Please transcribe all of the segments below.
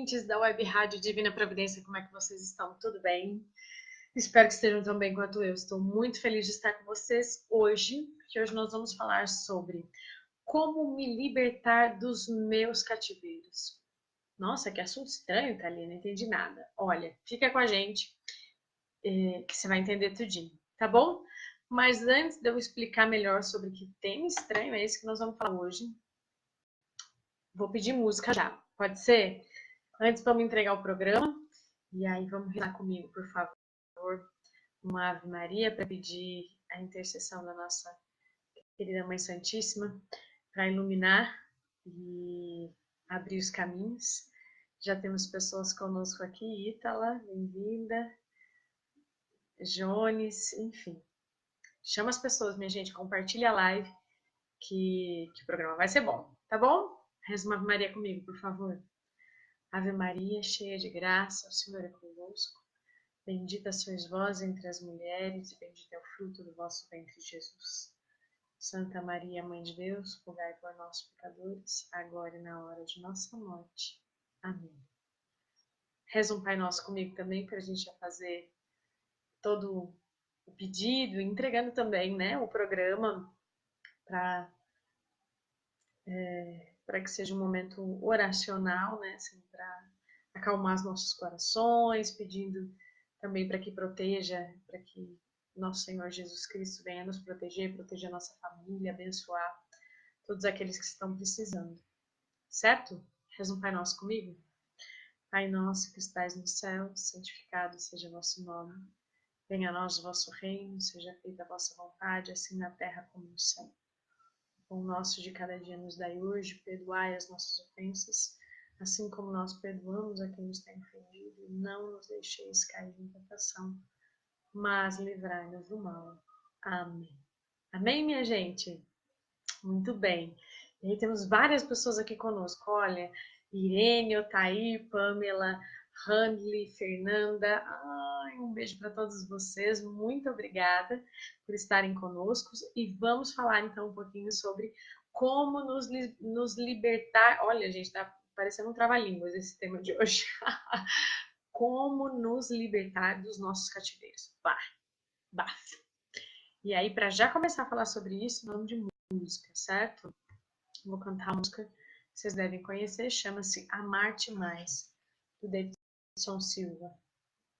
ouvintes da Web Rádio Divina Providência, como é que vocês estão? Tudo bem? Espero que estejam tão bem quanto eu. Estou muito feliz de estar com vocês hoje, porque hoje nós vamos falar sobre como me libertar dos meus cativeiros. Nossa, que assunto estranho, Thalia, não entendi nada. Olha, fica com a gente, que você vai entender tudinho, tá bom? Mas antes de eu explicar melhor sobre que tema estranho é esse que nós vamos falar hoje, vou pedir música já, pode ser? Antes vamos entregar o programa, e aí vamos rezar comigo, por favor, uma Ave Maria para pedir a intercessão da nossa querida Mãe Santíssima para iluminar e abrir os caminhos. Já temos pessoas conosco aqui, Ítala, bem-vinda, Jones, enfim. Chama as pessoas, minha gente, compartilha a live, que o programa vai ser bom, tá bom? Reza uma Ave Maria comigo, por favor. Ave Maria, cheia de graça, o Senhor é convosco. Bendita sois vós entre as mulheres, e bendito é o fruto do vosso ventre, Jesus. Santa Maria, Mãe de Deus, rogai por nós, pecadores, agora e na hora de nossa morte. Amém. Reza um Pai Nosso comigo também, para a gente já fazer todo o pedido, entregando também, né, o programa para que seja um momento oracional, né, assim, para acalmar os nossos corações, pedindo também para que proteja, para que nosso Senhor Jesus Cristo venha nos proteger, proteger a nossa família, abençoar todos aqueles que estão precisando. Certo? Reza um Pai Nosso comigo? Pai nosso que estais no céu, santificado seja o vosso nome. Venha a nós o vosso reino, seja feita a vossa vontade, assim na terra como no céu. O pão nosso de cada dia nos dai hoje, perdoai as nossas ofensas, assim como nós perdoamos a quem nos tem ofendido, e não nos deixeis cair em tentação, mas livrai-nos do mal. Amém. Amém, minha gente? Muito bem. E aí temos várias pessoas aqui conosco. Olha, Irene, Otair, Pamela, Handley, Fernanda. Ai, um beijo para todos vocês. Muito obrigada por estarem conosco. E vamos falar então um pouquinho sobre como nos libertar. Olha, gente, tá parecendo um trava-línguas esse tema de hoje. Como nos libertar dos nossos cativeiros. Bafo. E aí, para já começar a falar sobre isso, vamos de música, certo? Vou cantar uma música que vocês devem conhecer, chama-se Amar-te Mais, do Davidson Silva.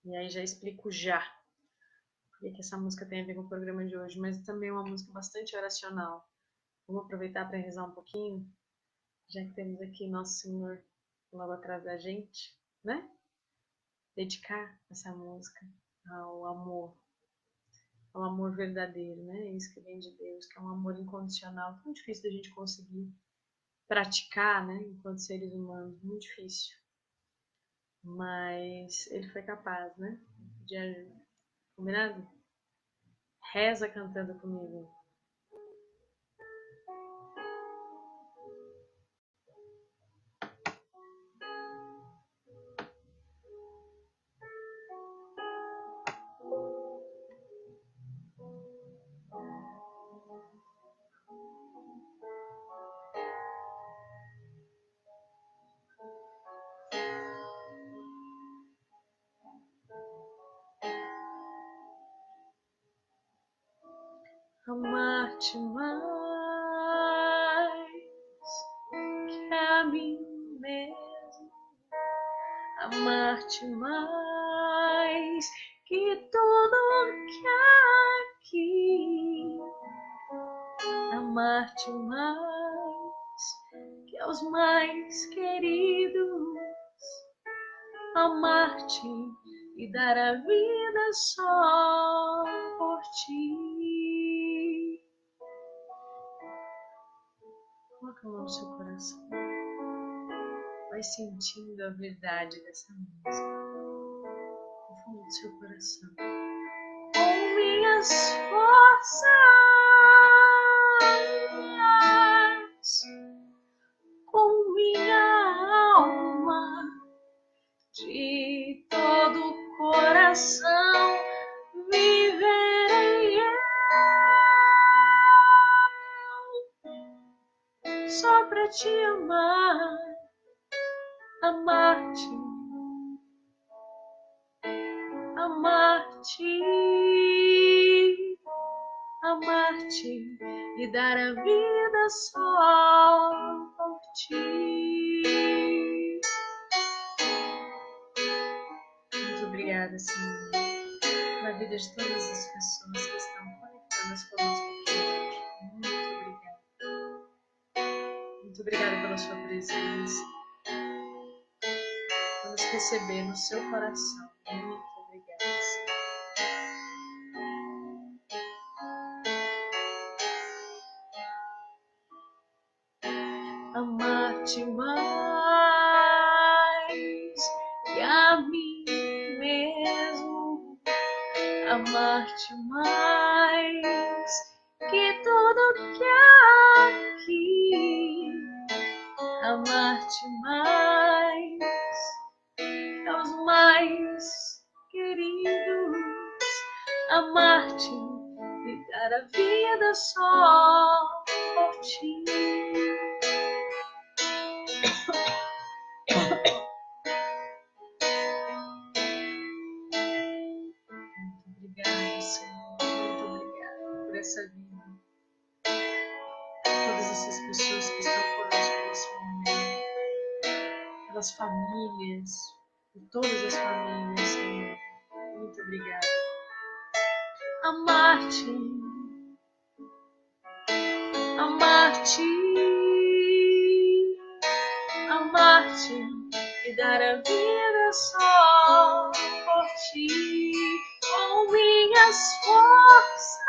E aí já explico já por que essa música tem a ver com o programa de hoje, mas também é uma música bastante oracional. Vamos aproveitar para rezar um pouquinho, já que temos aqui Nosso Senhor logo atrás da gente, né? Dedicar essa música ao amor verdadeiro, né? Isso que vem de Deus, que é um amor incondicional, tão difícil da gente conseguir praticar, né? Enquanto seres humanos, muito difícil. Mas ele foi capaz, né? De ajuda. Combinado? Reza cantando comigo. Amar-te mais que a mim mesmo, amar-te mais que tudo que há aqui, amar-te mais que aos mais queridos, amar-te e dar a vida só por ti. Coloca a mão no seu coração. Vai sentindo a verdade dessa música no fundo do seu coração. Com minhas forças, com minha alma, de todo o coração, viverei eu só pra te amar. amar-te, amar-te, amar-te e dar a vida só por ti. Muito obrigada, Senhor, pela vida de todas as pessoas que estão conectadas conosco aqui hoje. Muito obrigada. Muito obrigada pela sua presença, por nos receber no seu coração. Muito obrigada, Senhor. Amar-te mais que a mim mesmo, amar-te mais que tudo que há aqui, amar-te mais que aos mais queridos, amar-te e dar a vida só por ti. Obrigada, Senhor. Muito obrigada por essa vida. Todas essas pessoas que estão conosco nesse momento. Pelas famílias. Por todas as famílias, Senhor. Muito obrigada. Amar-te. Amar-te. Amar-te. E dar a vida só por ti. Com minhas forças,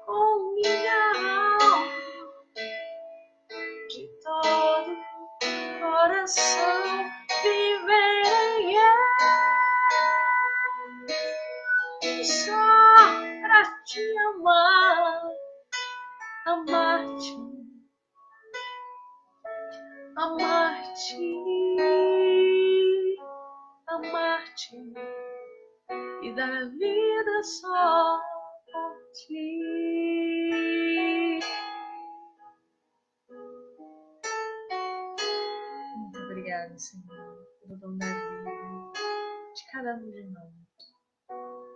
com minha alma, de todo coração, viverei só pra te amar, amar-te, amar-te, amar-te e dar a vida só por ti. Muito obrigada, Senhor, pelo dom da vida de cada um de nós.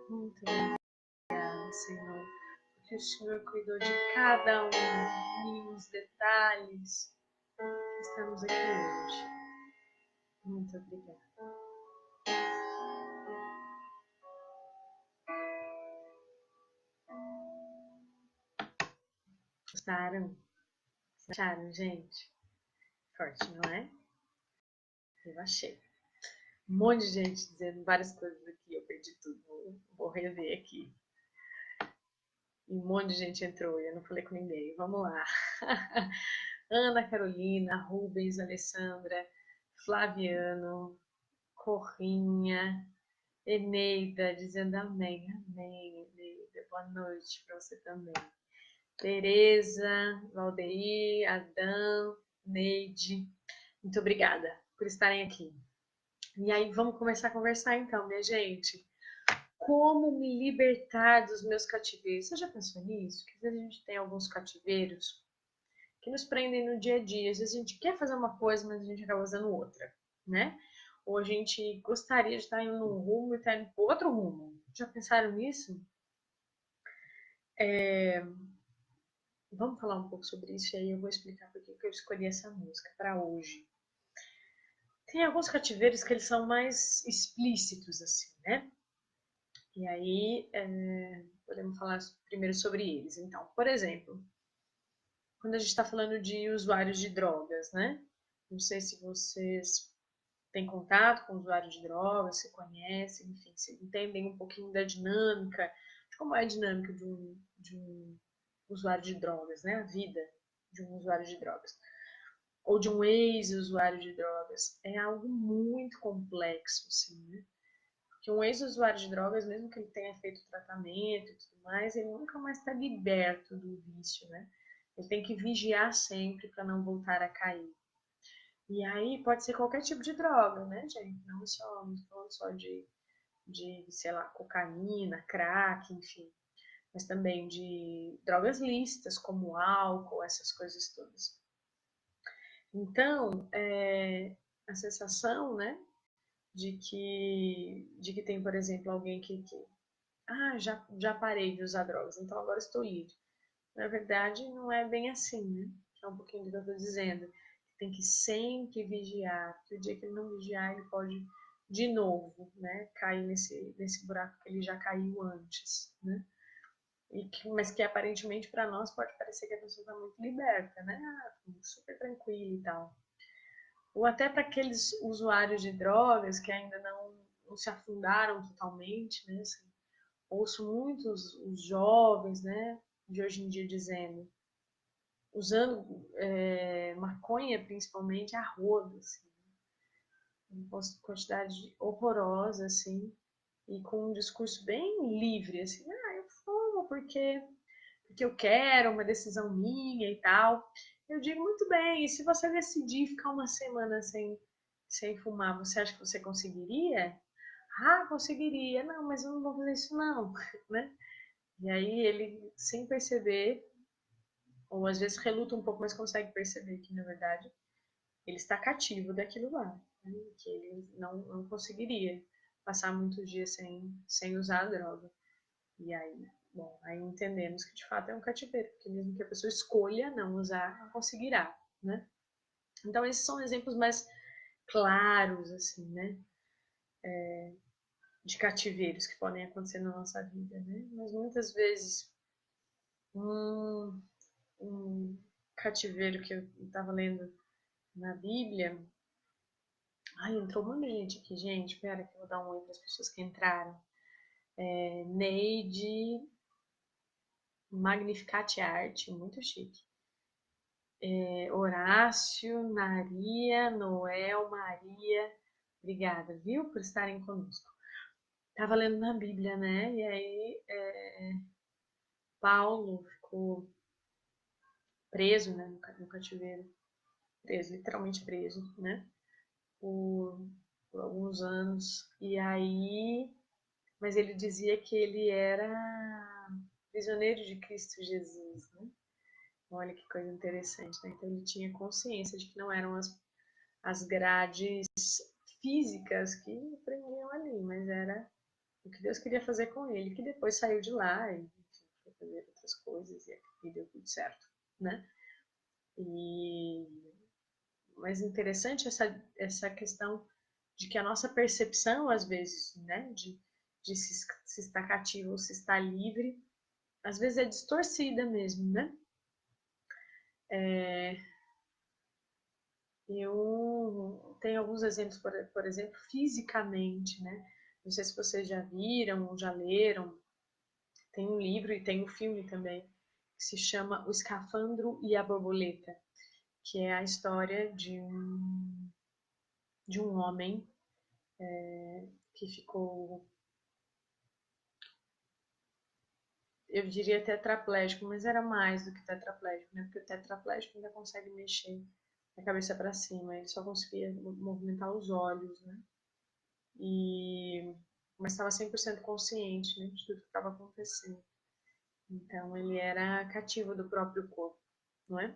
Muito obrigada, Senhor, porque o Senhor cuidou de cada um, mínimos detalhes que estamos aqui hoje. Muito obrigada. Gostaram? Acharam, gente? Forte, não é? Eu achei. Um monte de gente dizendo várias coisas aqui, eu perdi tudo, vou rever aqui. E um monte de gente entrou e eu não falei com ninguém. Vamos lá. Ana Carolina, Rubens, Alessandra, Flaviano, Corrinha, Eneida, dizendo amém, amém, Eneida. Boa noite para você também. Tereza, Valdeir, Adão, Neide, muito obrigada por estarem aqui. E aí, vamos começar a conversar então, minha gente. Como me libertar dos meus cativeiros? Você já pensou nisso? Que às vezes a gente tem alguns cativeiros que nos prendem no dia a dia. Às vezes a gente quer fazer uma coisa, mas a gente acaba fazendo outra, né? Ou a gente gostaria de estar indo num rumo e estar indo para outro rumo. Já pensaram nisso? Vamos falar um pouco sobre isso e aí eu vou explicar por que eu escolhi essa música para hoje. Tem alguns cativeiros que eles são mais explícitos, assim, né? E aí, podemos falar primeiro sobre eles. Então, por exemplo, quando a gente está falando de usuários de drogas, né? Não sei se vocês têm contato com usuários de drogas, se conhecem, enfim, se entendem um pouquinho da dinâmica, de como é a dinâmica de um usuário de drogas, né? A vida de um usuário de drogas. Ou de um ex-usuário de drogas. É algo muito complexo, assim, né? Porque um ex-usuário de drogas, mesmo que ele tenha feito tratamento e tudo mais, ele nunca mais está liberto do vício, né? Ele tem que vigiar sempre para não voltar a cair. E aí pode ser qualquer tipo de droga, né, gente? Não falando só de, sei lá, cocaína, crack, enfim. mas também de drogas lícitas, como álcool, essas coisas todas. Então, a sensação, né, de que tem, por exemplo, alguém que já parei de usar drogas, então agora estou livre. Na verdade, não é bem assim, né? Que é um pouquinho do que eu estou dizendo. Tem que sempre vigiar, porque o dia que ele não vigiar, ele pode de novo, né, cair nesse buraco que ele já caiu antes, né? Mas que aparentemente para nós pode parecer que a pessoa está muito liberta, né? Super tranquila e tal. Ou até para aqueles usuários de drogas que ainda não se afundaram totalmente, né? Assim, ouço muitos os jovens, né, de hoje em dia dizendo, usando maconha principalmente a rodo, assim, uma quantidade horrorosa, assim, e com um discurso bem livre, assim, eu fumo porque eu quero, uma decisão minha e tal. Eu digo, muito bem, e se você decidir ficar uma semana sem fumar, você acha que você conseguiria? Conseguiria. Não, mas eu não vou fazer isso não, né? E aí ele, sem perceber, ou às vezes reluta um pouco, mas consegue perceber que, na verdade, ele está cativo daquilo lá, né? Que ele não conseguiria passar muitos dias sem usar a droga. E aí, bom, aí entendemos que de fato é um cativeiro, porque mesmo que a pessoa escolha não usar, não conseguirá, né? Então esses são exemplos mais claros, assim, né? De cativeiros que podem acontecer na nossa vida, né? Mas muitas vezes um cativeiro que eu estava lendo na Bíblia. Entrou um monte de gente aqui, gente. Espera que eu vou dar um oi para as pessoas que entraram. Neide, Magnificate Arte, muito chique. Horácio, Maria, Noel, Maria. Obrigada, viu, por estarem conosco. Estava lendo na Bíblia, né? E aí Paulo ficou preso, né, no cativeiro. Preso, literalmente preso, né? Por, por alguns anos. E aí, mas ele dizia que ele era prisioneiro de Cristo Jesus, né? Olha que coisa interessante, né? Então ele tinha consciência de que não eram as grades físicas que o prendiam ali, mas era o que Deus queria fazer com ele, que depois saiu de lá e foi fazer outras coisas e deu tudo certo, né? Mas interessante essa questão de que a nossa percepção, às vezes, né, de se está cativo ou se está livre, às vezes é distorcida mesmo, né? Eu tenho alguns exemplos, por exemplo, fisicamente, né? Não sei se vocês já viram ou já leram. Tem um livro e tem um filme também que se chama O Escafandro e a Borboleta, que é a história de um homem que ficou, eu diria tetraplégico, mas era mais do que tetraplégico, né? Porque o tetraplégico ainda consegue mexer a cabeça para cima, ele só conseguia movimentar os olhos, né? Mas estava 100% consciente, né, de tudo que estava acontecendo. Então ele era cativo do próprio corpo, não é?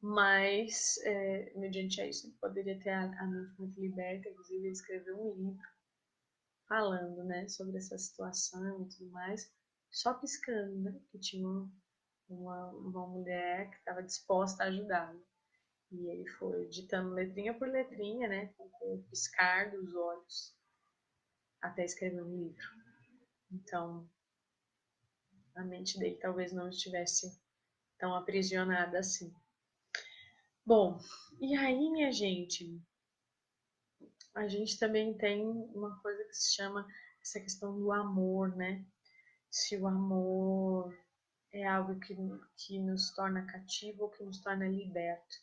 Mas, mediante a isso, ele poderia ter a mente muito liberta, inclusive ele escreveu um livro falando, né, sobre essa situação e tudo mais, só piscando, né, que tinha uma mulher que estava disposta a ajudá-lo. E ele foi ditando letrinha por letrinha, né, com o piscar dos olhos, até escrever um livro. Então, a mente dele talvez não estivesse tão aprisionada assim. Bom, e aí, minha gente, a gente também tem uma coisa que se chama essa questão do amor, né? Se o amor é algo que nos torna cativo ou que nos torna liberto.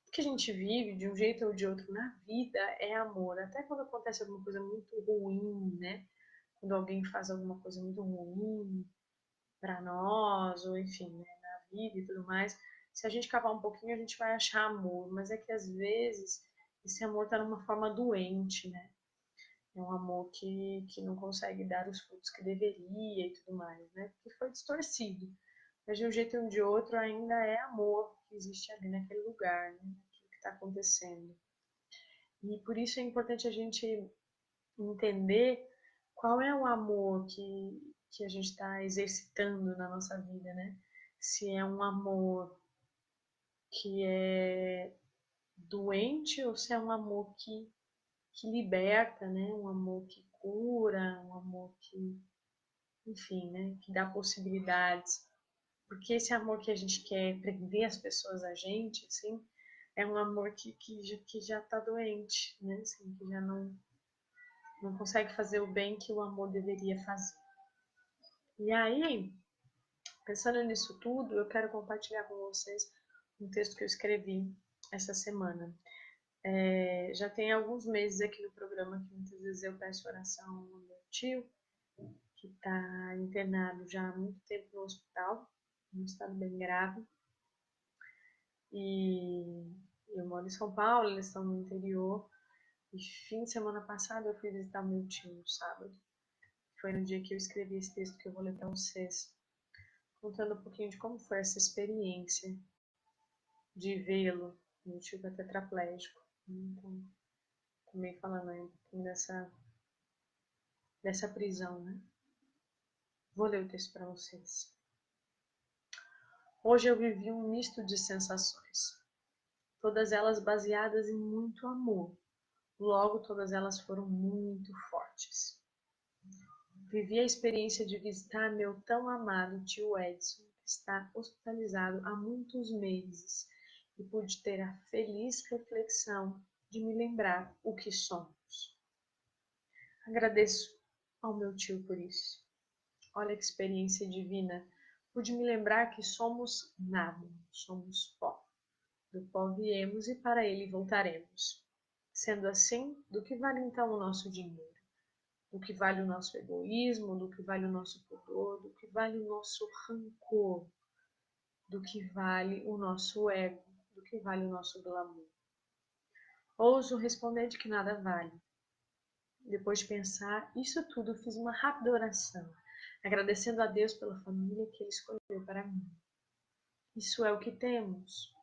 O que a gente vive, de um jeito ou de outro na vida, é amor. Até quando acontece alguma coisa muito ruim, né? Quando alguém faz alguma coisa muito ruim para nós, ou enfim, né, na vida e tudo mais, se a gente cavar um pouquinho, a gente vai achar amor, mas é que às vezes esse amor está numa forma doente, né? É um amor que não consegue dar os frutos que deveria e tudo mais, né? Porque foi distorcido. Mas de um jeito ou de outro ainda é amor que existe ali naquele lugar, né? Aquilo que está acontecendo. E por isso é importante a gente entender qual é o amor que a gente está exercitando na nossa vida, né? Se é um amor que é doente ou se é um amor que liberta, né? Um amor que cura, um amor que, enfim, né? Que dá possibilidades. Porque esse amor que a gente quer prender as pessoas a gente, assim, é um amor que já tá doente, né? Assim, que já não consegue fazer o bem que o amor deveria fazer. E aí, pensando nisso tudo, eu quero compartilhar com vocês um texto que eu escrevi essa semana. Já tem alguns meses aqui no programa que muitas vezes eu peço oração ao meu tio, que está internado já há muito tempo no hospital, num estado bem grave. E eu moro em São Paulo, eles estão no interior. E fim de semana passada eu fui visitar meu tio no sábado. Foi no dia que eu escrevi esse texto que eu vou ler para vocês, contando um pouquinho de como foi essa experiência de vê-lo. Meu tio é tetraplégico. Então, também falando aí um pouquinho dessa prisão, né? Vou ler o texto para vocês. Hoje eu vivi um misto de sensações, todas elas baseadas em muito amor. Logo, todas elas foram muito fortes. Vivi a experiência de visitar meu tão amado tio Edson, que está hospitalizado há muitos meses, e pude ter a feliz reflexão de me lembrar o que somos. Agradeço ao meu tio por isso. Olha que experiência divina. Pude me lembrar que somos nada, somos pó. Do pó viemos e para ele voltaremos. Sendo assim, do que vale então o nosso dinheiro? Do que vale o nosso egoísmo? Do que vale o nosso pudor? Do que vale o nosso rancor? Do que vale o nosso ego? Do que vale o nosso glamour? Ouso responder de que nada vale. Depois de pensar isso tudo, fiz uma rápida oração, agradecendo a Deus pela família que Ele escolheu para mim. Isso é o que temos.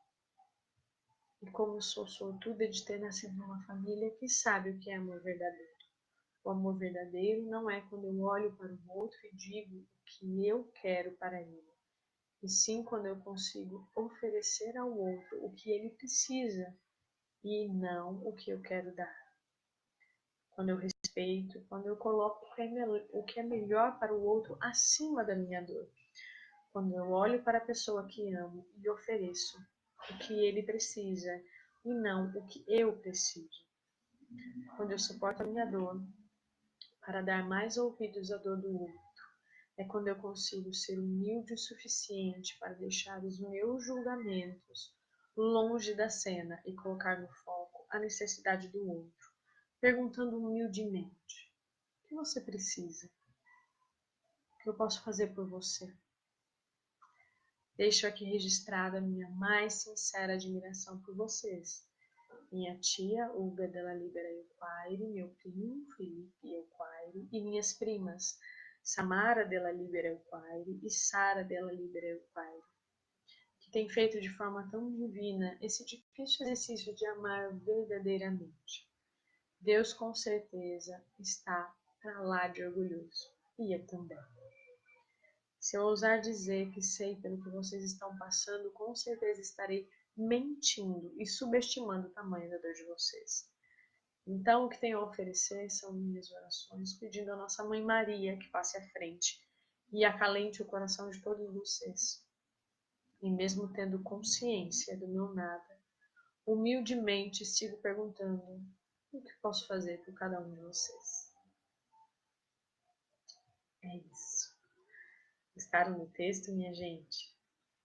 E como sou sortuda de ter nascido numa família que sabe o que é amor verdadeiro. O amor verdadeiro não é quando eu olho para o outro e digo o que eu quero para ele, e sim quando eu consigo oferecer ao outro o que ele precisa e não o que eu quero dar. Quando eu respeito, quando eu coloco o que é melhor para o outro acima da minha dor. Quando eu olho para a pessoa que amo e ofereço o que ele precisa e não o que eu preciso. Quando eu suporto a minha dor para dar mais ouvidos à dor do outro. É quando eu consigo ser humilde o suficiente para deixar os meus julgamentos longe da cena e colocar no foco a necessidade do outro, perguntando humildemente: o que você precisa? O que eu posso fazer por você? Deixo aqui registrada a minha mais sincera admiração por vocês. Minha tia, Uga della Libera Euquaire, meu primo, Felipe Euquaire, e minhas primas, Samara della Libera Euquaire e Sara della Libera Euquaire, que têm feito de forma tão divina esse difícil exercício de amar verdadeiramente. Deus com certeza está para lá de orgulhoso, e eu também. Se eu ousar dizer que sei pelo que vocês estão passando, com certeza estarei mentindo e subestimando o tamanho da dor de vocês. Então, o que tenho a oferecer são minhas orações, pedindo a nossa Mãe Maria que passe à frente e acalente o coração de todos vocês. E mesmo tendo consciência do meu nada, humildemente sigo perguntando: o que posso fazer por cada um de vocês? É isso. Gostaram do texto, minha gente?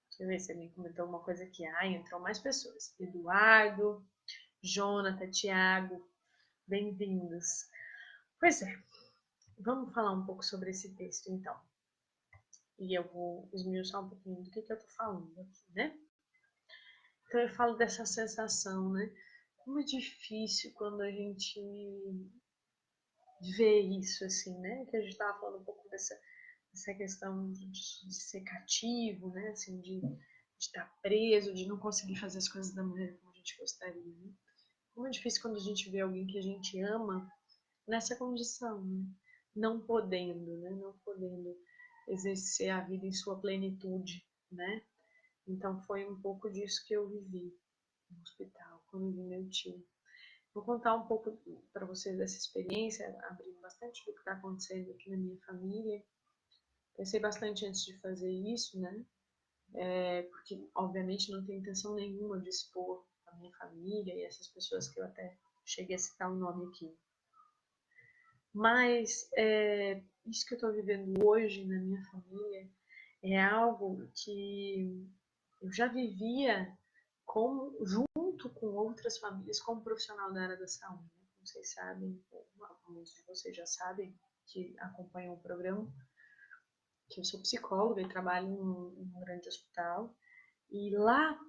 Deixa eu ver se alguém comentou uma coisa aqui. Entrou mais pessoas. Eduardo, Jonathan, Thiago, bem-vindos. Pois é, vamos falar um pouco sobre esse texto então. E eu vou esmiuçar um pouquinho do que eu tô falando aqui, né? Então eu falo dessa sensação, né? Como é difícil quando a gente ver isso, assim, né? Que a gente estava falando um pouco dessa questão de ser cativo, né? Assim, de estar preso, de não conseguir fazer as coisas da maneira como a gente gostaria, né? Como é difícil quando a gente vê alguém que a gente ama nessa condição, né? Não podendo, né? Não podendo exercer a vida em sua plenitude, né? Então foi um pouco disso que eu vivi no hospital, quando vi meu tio. Vou contar um pouco para vocês dessa experiência, abrindo bastante do que está acontecendo aqui na minha família. Pensei bastante antes de fazer isso, né? Porque, obviamente, não tenho intenção nenhuma de expor a minha família e essas pessoas que eu até cheguei a citar o nome aqui. Mas isso que eu estou vivendo hoje na minha família é algo que eu já vivia junto com outras famílias como profissional da área da saúde. Como vocês sabem, muitos de vocês já sabem que acompanham o programa, que eu sou psicóloga e trabalho em um grande hospital. E lá,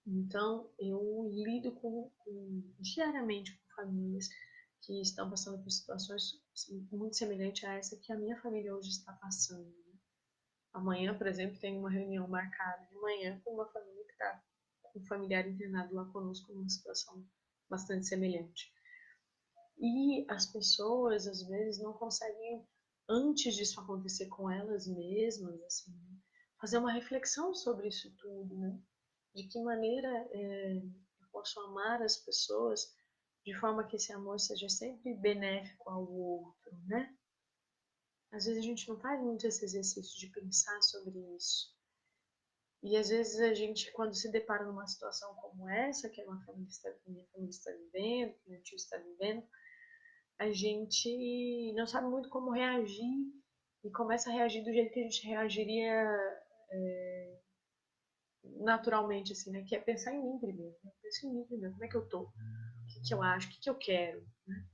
então, eu lido diariamente com famílias que estão passando por situações muito semelhantes a essa que a minha família hoje está passando. Né? Amanhã, por exemplo, tem uma reunião marcada de manhã com uma família que está com um familiar internado lá conosco numa situação bastante semelhante. E as pessoas, às vezes, não conseguem, antes disso acontecer com elas mesmas, assim, fazer uma reflexão sobre isso tudo, né? De que maneira eu posso amar as pessoas de forma que esse amor seja sempre benéfico ao outro, né? Às vezes a gente não faz muito esse exercício de pensar sobre isso. E às vezes a gente, quando se depara numa situação como essa, que minha família está vivendo, que meu tio está vivendo, a gente não sabe muito como reagir e começa a reagir do jeito que a gente reagiria naturalmente, assim, né? Que é pensar em mim primeiro. Né? Penso em mim primeiro, como é que eu tô? O que eu acho? O que eu quero? Né?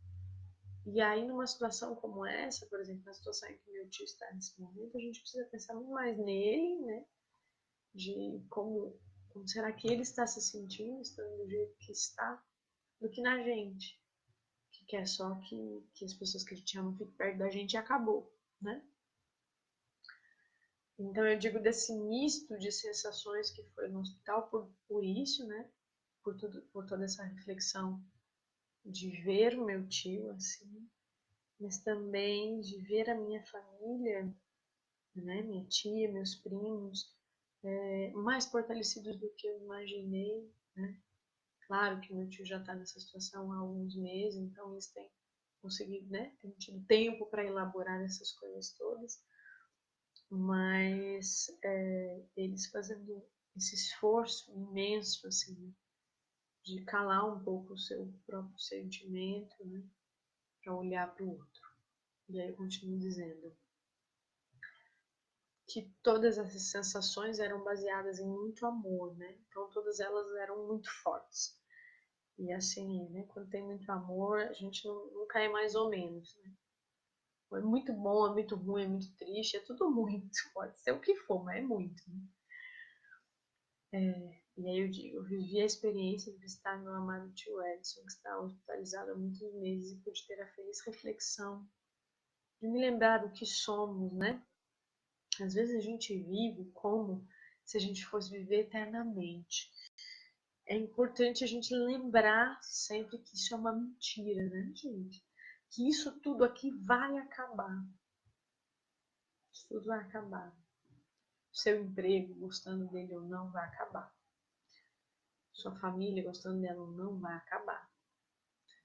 E aí, numa situação como essa, por exemplo, na situação em que meu tio está nesse momento, a gente precisa pensar muito mais nele, né? De como será que ele está se sentindo, estando do jeito que está, do que na gente. Que quer só que as pessoas que a gente ama fiquem perto da gente e acabou, né? Então eu digo desse misto de sensações que foi no hospital por isso, né? Por toda essa reflexão de ver o meu tio assim, mas também de ver a minha família, né? Minha tia, meus primos, mais fortalecidos do que eu imaginei, né? Claro que meu tio já está nessa situação há alguns meses, então eles têm conseguido, né? Têm tido tempo para elaborar essas coisas todas, mas eles fazendo esse esforço imenso, assim, de calar um pouco o seu próprio sentimento, né? Para olhar para o outro. E aí eu continuo dizendo que todas essas sensações eram baseadas em muito amor, né? Então todas elas eram muito fortes. E assim, né? Quando tem muito amor, a gente nunca é mais ou menos, né? É muito bom, é muito ruim, é muito triste, é tudo muito. Pode ser o que for, mas é muito. Né? E aí eu digo, eu vivi a experiência de visitar meu amado tio Edson, que está hospitalizado há muitos meses, e pude ter a feliz reflexão de me lembrar do que somos, né? Às vezes a gente vive como se a gente fosse viver eternamente. É importante a gente lembrar sempre que isso é uma mentira, né, gente? Que isso tudo aqui vai acabar. Isso tudo vai acabar. Seu emprego, gostando dele ou não, vai acabar. Sua família, gostando dela ou não, vai acabar.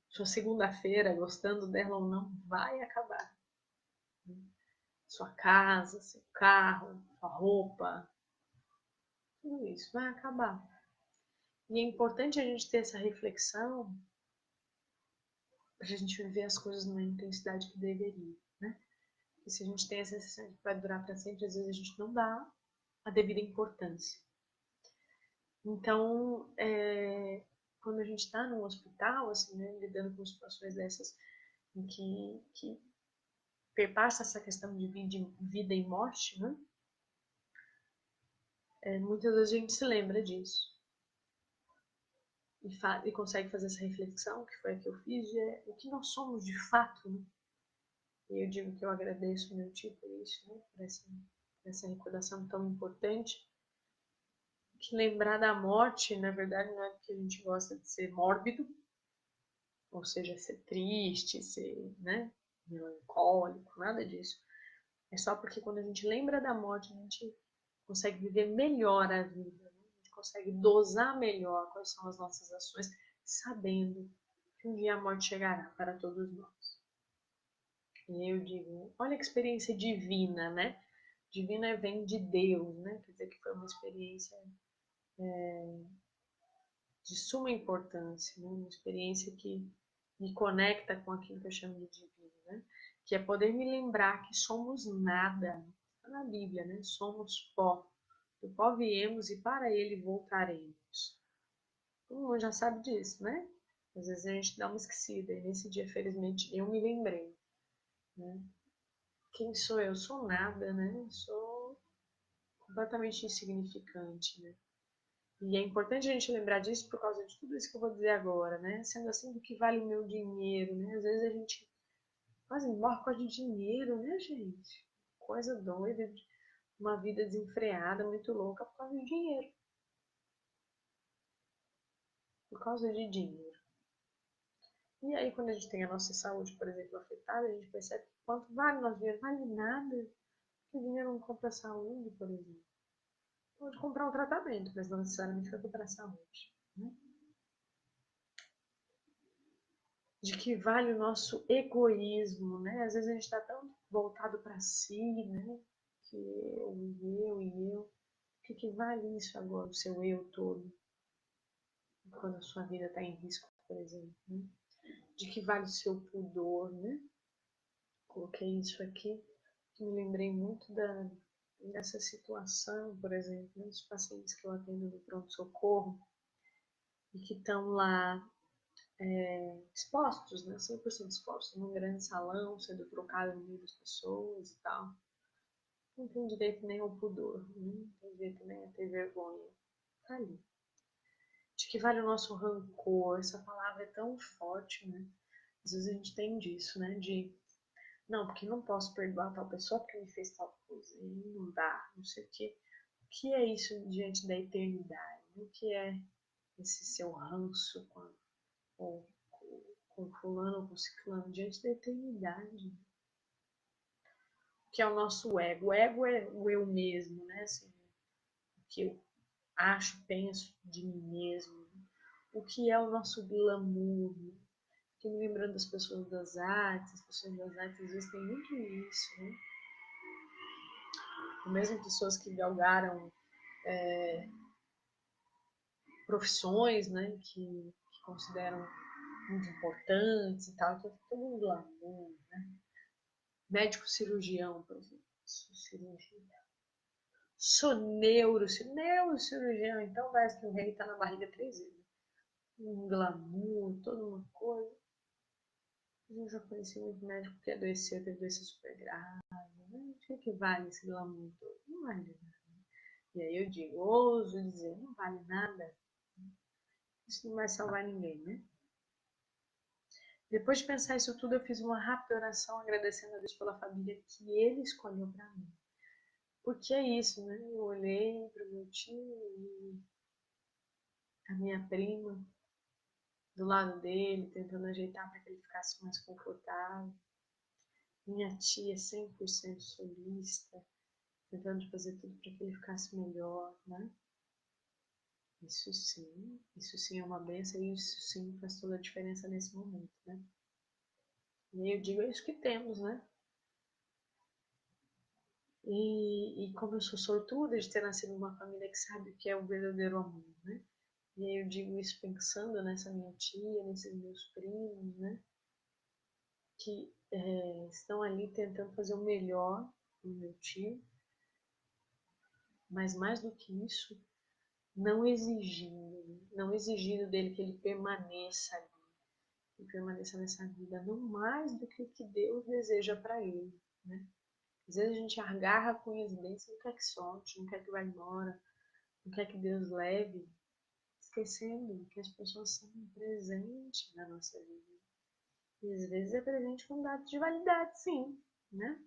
Sua segunda-feira, gostando dela ou não, vai acabar. Sua casa, seu carro, sua roupa, tudo isso vai acabar. E é importante a gente ter essa reflexão para a gente viver as coisas numa intensidade que deveria, né? E se a gente tem essa sensação de que vai durar para sempre, às vezes a gente não dá a devida importância. Então, quando a gente está num hospital, assim, né, lidando com situações dessas, em que perpassa essa questão de vida e morte, né? Muitas vezes a gente se lembra disso. E consegue fazer essa reflexão, que foi a que eu fiz, de o que nós somos de fato, né? E eu digo que eu agradeço meu tio por isso, né? Por essa recordação tão importante. Que lembrar da morte, na verdade, não é porque a gente gosta de ser mórbido, ou seja, ser triste, ser, né, melancólico, nada disso. É só porque quando a gente lembra da morte, a gente consegue viver melhor a vida, né? A gente consegue dosar melhor quais são as nossas ações, sabendo que um dia a morte chegará para todos nós. E eu digo, olha que experiência divina, né? Divina vem de Deus, né? Quer dizer que foi uma experiência de suma importância, né? Uma experiência que me conecta com aquilo que eu chamo de divino, né? Que é poder me lembrar que somos nada. Está na Bíblia, né? Somos pó. Do pó viemos e para ele voltaremos. Todo mundo já sabe disso, né? Às vezes a gente dá uma esquecida. E nesse dia, felizmente, eu me lembrei, né? Quem sou eu? Sou nada, né? Sou completamente insignificante, né? E é importante a gente lembrar disso por causa de tudo isso que eu vou dizer agora, né? Sendo assim, do que vale o meu dinheiro, né? Às vezes a gente quase morre por causa de dinheiro, né, gente? Coisa doida, uma vida desenfreada, muito louca por causa de dinheiro. Por causa de dinheiro. E aí, quando a gente tem a nossa saúde, por exemplo, afetada, a gente percebe quanto vale nosso dinheiro. Vale nada. Porque o dinheiro não compra saúde, por exemplo. Pode comprar um tratamento, mas não necessariamente vai comprar saúde. Né? De que vale o nosso egoísmo, né? Às vezes a gente está tão voltado para si, né? Que eu. O que vale isso agora, o seu eu todo? Quando a sua vida está em risco, por exemplo. Né? De que vale o seu pudor, né? Coloquei isso aqui, que me lembrei muito dessa situação, por exemplo, dos pacientes que eu atendo no pronto-socorro e que estão lá expostos, né, 100% expostos, num grande salão, sendo trocado no meio das pessoas e tal. Não tem direito nem ao pudor, né? Não tem direito nem a ter vergonha. Tá ali. De que vale o nosso rancor? Essa palavra é tão forte, né? Às vezes a gente tem disso, né? De, não, porque não posso perdoar tal pessoa porque me fez tal coisa. E não dá, não sei o quê. O que é isso diante da eternidade? O que é esse seu ranço com, com fulano ou com ciclano diante da eternidade? Que é o nosso ego. O ego é o eu mesmo, né? Assim, o que eu acho, penso de mim mesmo. O que é o nosso glamour. Né? Fiquei me lembrando das pessoas das artes. As pessoas das artes às vezes têm muito isso, né? Mesmo pessoas que galgaram profissões, né? Que consideram muito importantes e tal. Então, todo um glamour, né? Médico cirurgião, por exemplo. Cirurgia. Sou neurocirurgião, então parece que o rei tá na barriga 3 vezes. Um glamour, toda uma coisa. Eu já conheci muito médico que adoeceu, teve doença super grave. Né? O que vale esse glamour todo? Não vale nada. E aí eu digo, ouso dizer, não vale nada. Isso não vai salvar ninguém, né? Depois de pensar isso tudo, eu fiz uma rápida oração agradecendo a Deus pela família que Ele escolheu para mim. Porque é isso, né? Eu olhei para o meu tio e a minha prima do lado dele, tentando ajeitar para que ele ficasse mais confortável. Minha tia 100% solista, tentando fazer tudo para que ele ficasse melhor, né? Isso sim é uma benção e isso sim faz toda a diferença nesse momento, né? E eu digo, é isso que temos, né? E como eu sou sortuda de ter nascido numa família que sabe o que é o verdadeiro amor, né? E aí eu digo isso pensando nessa minha tia, nesses meus primos, né? Que estão ali tentando fazer o melhor pro meu tio, mas mais do que isso, não exigindo dele que ele permaneça ali, que permaneça nessa vida, não mais do que o que Deus deseja para ele, né? Às vezes a gente agarra com os dentes, não quer que solte, não quer que vá embora, não quer que Deus leve, esquecendo que as pessoas são um presente na nossa vida. E às vezes é presente com data de validade, sim, né?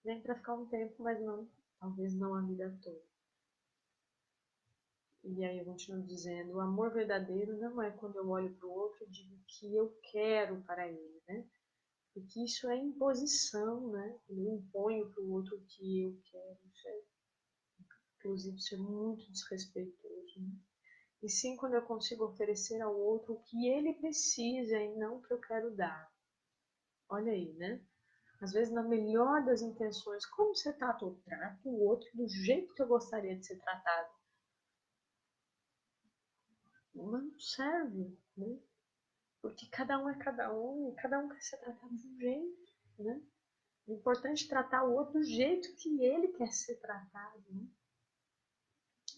Vem para ficar um tempo, mas não, talvez não a vida toda. E aí eu continuo dizendo, o amor verdadeiro não é quando eu olho para o outro e digo que eu quero para ele, né? Porque isso é imposição, né? Eu imponho para o outro o que eu quero. Inclusive, isso é muito desrespeitoso, né? E sim quando eu consigo oferecer ao outro o que ele precisa e não o que eu quero dar. Olha aí, né? Às vezes, na melhor das intenções, como você trata o trato o outro do jeito que eu gostaria de ser tratado. Mas não serve, né? Porque cada um é cada um e cada um quer ser tratado de um jeito, né? É importante tratar o outro do jeito que ele quer ser tratado, né?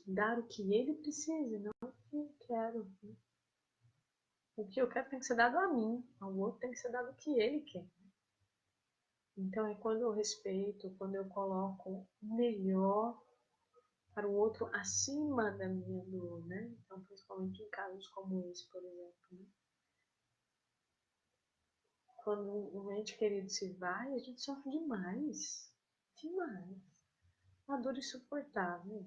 Dar o que ele precisa, não o que eu quero. Né? O que eu quero tem que ser dado a mim, ao outro tem que ser dado o que ele quer. Então é quando eu respeito, quando eu coloco o melhor para o outro acima da minha dor, né? Então, principalmente em casos como esse, por exemplo. Né? Quando um ente querido se vai, a gente sofre demais. Demais. Uma dor insuportável.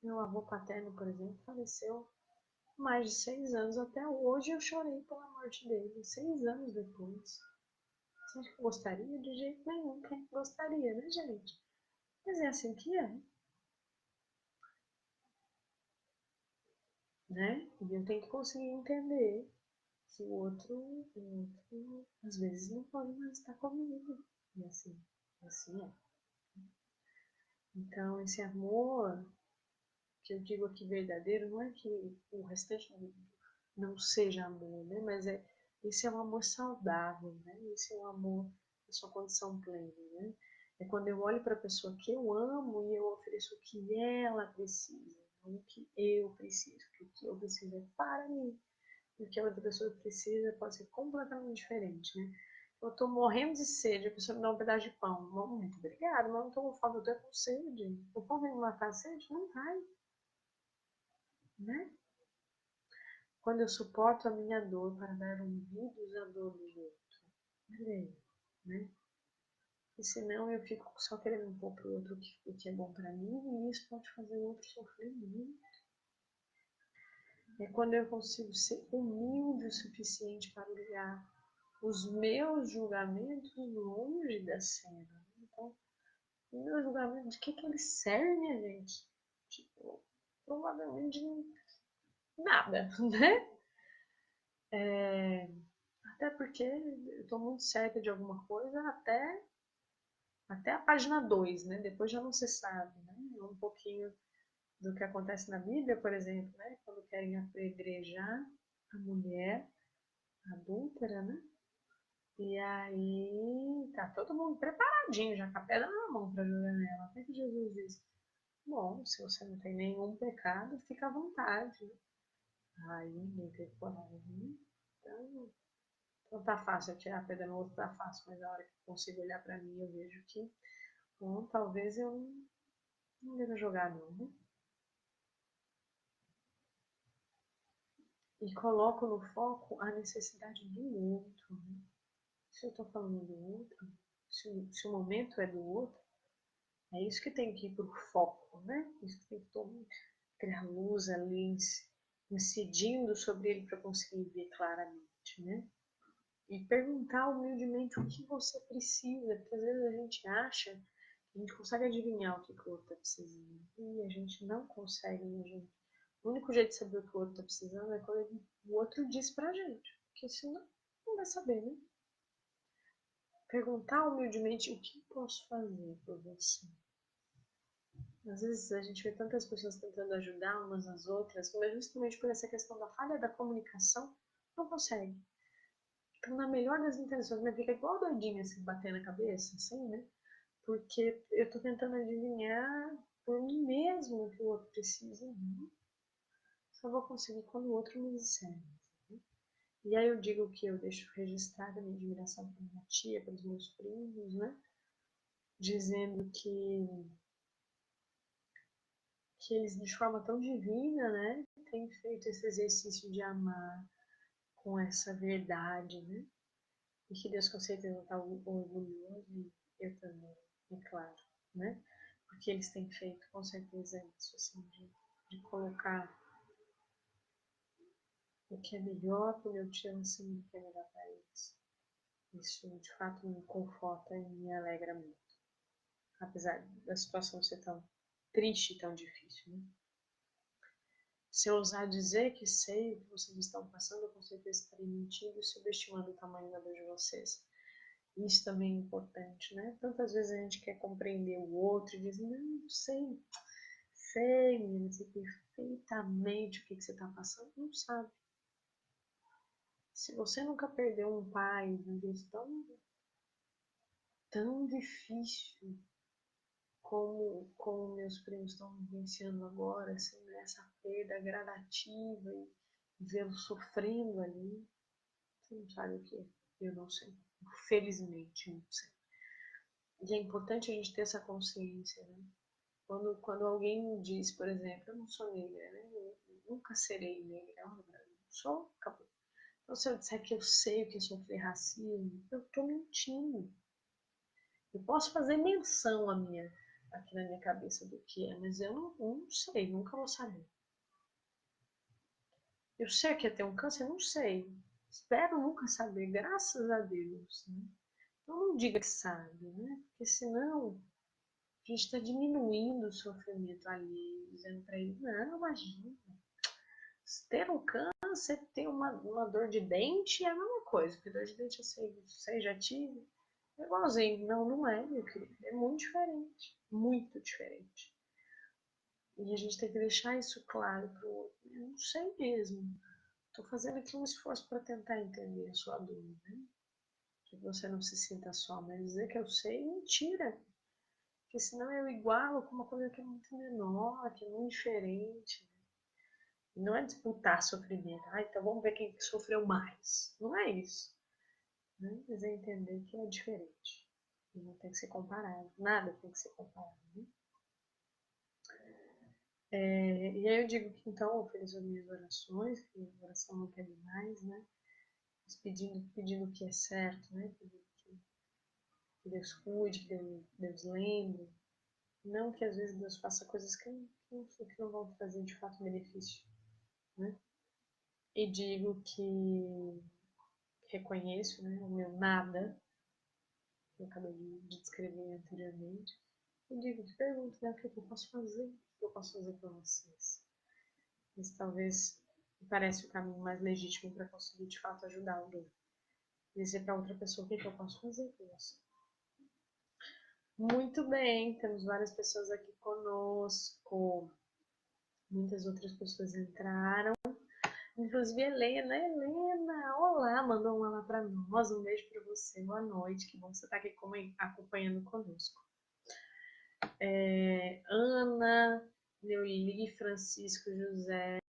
Meu avô paterno, por exemplo, faleceu há mais de 6 anos. Até hoje eu chorei pela morte dele, 6 anos depois. Você acha que eu gostaria? De jeito nenhum. Quem gostaria, né, gente? Mas é assim que é, né? E eu tenho que conseguir entender que o outro às vezes não pode mais estar comigo. E assim é. Então, esse amor que eu digo aqui verdadeiro, não é que o restante do mundo não seja amor, né? Mas esse é um amor saudável, né? Esse é um amor da sua condição plena, né? É quando eu olho para a pessoa que eu amo e eu ofereço o que ela precisa, não o que eu preciso, porque o que eu preciso é para mim. O que a outra pessoa precisa pode ser completamente diferente, né? Eu tô morrendo de sede, a pessoa me dá um pedaço de pão. Muito obrigada, mas não tô com fome, eu tô com sede. O pão vai me matar a sede? Não vai, né? Quando eu suporto a minha dor para dar ouvidos à dor do outro. Olha aí, né? E senão eu fico só querendo impor pro outro o que é bom para mim e isso pode fazer o outro sofrer muito. É quando eu consigo ser humilde o suficiente para olhar os meus julgamentos longe da cena. Então, o meu julgamento, de que ele serve, minha gente? Tipo, provavelmente nada, né? Até porque eu tô muito certa de alguma coisa até a página 2, né? Depois já não se sabe, né? Um pouquinho do que acontece na Bíblia, por exemplo, né? Quando querem apedrejar a mulher adúltera, né? E aí tá todo mundo preparadinho, já com a pedra na mão para jogar nela. Até que Jesus diz: bom, se você não tem nenhum pecado, fica à vontade. Aí ninguém teve coragem. Então tá fácil atirar a pedra no outro, tá fácil, mas a hora que eu consigo olhar para mim, eu vejo que, bom, talvez eu não deva jogar, não, né? E coloco no foco a necessidade do outro. Né? Se eu estou falando do outro, se o momento é do outro, é isso que tem que ir para o foco, né? Isso que tem que ter a luz ali incidindo sobre ele para conseguir ver claramente, né? E perguntar humildemente o que você precisa, porque às vezes a gente acha que a gente consegue adivinhar o que o outro está precisando. E a gente não consegue, né, gente? O único jeito de saber o que o outro está precisando é quando o outro diz pra gente. Porque senão não vai saber, né? Perguntar humildemente o que posso fazer por você. Às vezes a gente vê tantas pessoas tentando ajudar umas às outras, mas justamente por essa questão da falha da comunicação, não consegue. Então, na melhor das intenções, mas fica igual doidinha assim, bater na cabeça, assim, né? Porque eu tô tentando adivinhar por mim mesmo o que o outro precisa. Não. Só vou conseguir quando o outro me disser. E aí eu digo que eu deixo registrada a minha admiração pela minha tia, pelos meus primos, né? Dizendo que eles, de forma tão divina, né? Têm feito esse exercício de amar com essa verdade, né? E que Deus com certeza está orgulhoso, e eu também, é claro, né? Porque eles têm feito com certeza isso, assim, de colocar o que é melhor para o meu tio acima do que é melhor para eles. Isso de fato me conforta e me alegra muito, apesar da situação ser tão triste e tão difícil, né? Se eu ousar dizer que sei o que vocês estão passando, eu com certeza estarei mentindo e subestimando o tamanho da dor de vocês. Isso também é importante, né? Tantas vezes a gente quer compreender o outro e diz, não, sei, menina, sei perfeitamente o que você está passando, não sabe. Se você nunca perdeu um pai num vez tão difícil como meus primos estão vivenciando agora, assim, né? Essa perda gradativa e vê-lo sofrendo ali, você não sabe o que é. Eu não sei. Felizmente, não sei. E é importante a gente ter essa consciência, né? Quando alguém diz, por exemplo, eu não sou negra, né? Eu nunca serei negra, eu não sou, acabou. Então, se eu disser que eu sei o que é sofrer racismo, eu estou mentindo. Eu posso fazer menção aqui na minha cabeça do que é, mas eu não sei, nunca vou saber. Eu sei que é ter um câncer, não sei. Espero nunca saber, graças a Deus. Né? Então não diga que sabe, né? Porque senão a gente está diminuindo o sofrimento alheio, dizendo para ele, não, imagina. Ter um câncer, ter uma dor de dente é a mesma coisa, porque dor de dente eu sei já tive. É igualzinho. Não, não é, meu querido. É muito diferente. Muito diferente. E a gente tem que deixar isso claro pro outro. Eu não sei mesmo. Estou fazendo aqui um esforço para tentar entender a sua dor, né? Que você não se sinta só, mas dizer que eu sei é mentira. Porque senão eu igualo com uma coisa que é muito menor, que é muito diferente. Não é disputar sofrimento. Ah, então vamos ver quem sofreu mais. Não é isso. Né? Mas é entender que é diferente. E não tem que ser comparado. Nada tem que ser comparado. Né? E aí eu digo que então eu fiz as minhas orações, que a oração não quer demais, né? Mas pedindo o que é certo, né? Pedindo que Deus cuide, que Deus lembre. Não que às vezes Deus faça coisas que não vão trazer de fato benefício, né? E digo que reconheço, né, o meu nada, que eu acabei de descrever anteriormente, e digo que pergunto, né, o que eu posso fazer? O que eu posso fazer para vocês? Isso talvez me parece o caminho mais legítimo para conseguir de fato ajudar alguém. Dizer para outra pessoa o que eu posso fazer por você. Muito bem, temos várias pessoas aqui conosco. Muitas outras pessoas entraram. Inclusive Helena, olá, mandou um olá para nós, um beijo para você, boa noite, que bom que você está aqui acompanhando conosco. Ana, Neuli, Francisco, José,